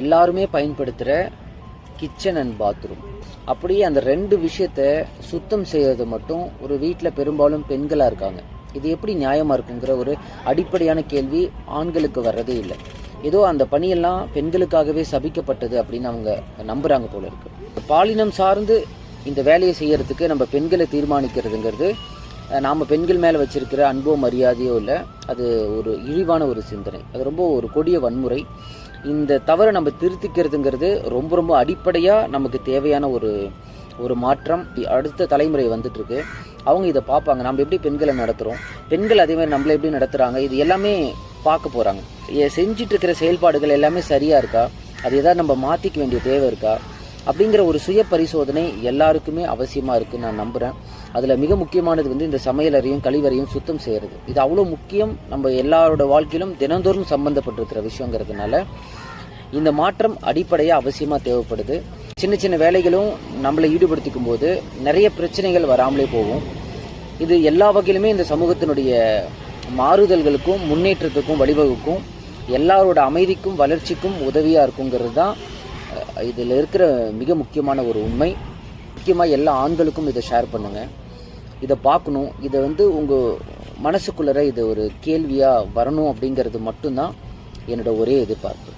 எல்லாருமே பயன்படுத்துகிற kitchen and bathroom. அப்படியே அந்த 2 விஷயத்த சுத்தம் செய்யறது மட்டும் ஒரு வீட்டில் பெரும்பாலும் பெண்களாக இருக்காங்க. இது எப்படி நியாயமாக இருக்குங்கிற ஒரு அடிப்படையான கேள்வி ஆண்களுக்கு வர்றதே இல்லை. ஏதோ அந்த பணியெல்லாம் பெண்களுக்காகவே சபிக்கப்பட்டது அப்படின்னு அவங்க நம்புகிறாங்க போல இருக்கு. பாலினம் சார்ந்து இந்த வேலையை செய்யறதுக்கு நம்ம பெண்களை தீர்மானிக்கிறதுங்கிறது நாம் பெண்கள் மேலே வச்சிருக்கிற அன்போ மரியாதையோ இல்லை, அது ஒரு இழிவான ஒரு சிந்தனை, அது ரொம்ப ஒரு கொடிய வன்முறை. இந்த தவறை நம்ம திருத்திக்கிறதுங்கிறது ரொம்ப ரொம்ப அடிப்படையாக நமக்கு தேவையான ஒரு மாற்றம். அடுத்த தலைமுறை வந்துட்டு இருக்கு, அவங்க இதை பார்ப்பாங்க. நம்ம எப்படி பெண்களை நடத்துகிறோம், பெண்கள் அதே மாதிரி நம்மளை எப்படி நடத்துகிறாங்க, இது எல்லாமே பார்க்க போகிறாங்க. செஞ்சிட்டு இருக்கிற செயல்பாடுகள் எல்லாமே சரியாக இருக்கா, அது எதாவது நம்ம மாற்றிக்க வேண்டிய தேவை இருக்கா அப்படிங்கிற ஒரு சுய பரிசோதனை எல்லாருக்குமே அவசியமாக இருக்குன்னு நான் நம்புகிறேன். அதில் மிக முக்கியமானது இந்த சமையலறையும் கழிவறையும் சுத்தம் செய்கிறது. இது அவ்வளோ முக்கியம், நம்ம எல்லாரோட வாழ்க்கையிலும் தினந்தோறும் சம்பந்தப்பட்டிருக்கிற விஷயங்கிறதுனால இந்த மாற்றம் அடிப்படையாக அவசியமாக தேவைப்படுது. சின்ன சின்ன வேலைகளும் நம்மளை ஈடுபடுத்திக்கும் போது நிறைய பிரச்சனைகள் வராமலே போகும். இது எல்லா வகையிலுமே இந்த சமூகத்தினுடைய மாறுதல்களுக்கும் முன்னேற்றத்துக்கும் வழிவகுக்கும், எல்லாரோட அமைதிக்கும் வளர்ச்சிக்கும் உதவியாக இருக்குங்கிறது தான் இதில் இருக்கிற மிக முக்கியமான ஒரு உண்மை. முக்கியமாக எல்லா ஆண்களுக்கும் இதை ஷேர் பண்ணுங்கள், இதை பார்க்கணும். இதை உங்கள் மனசுக்குள்ளே இது ஒரு கேள்வியாக வரணும் அப்படிங்கிறது மட்டும்தான் என்னோட ஒரே எதிர்பார்ப்பு.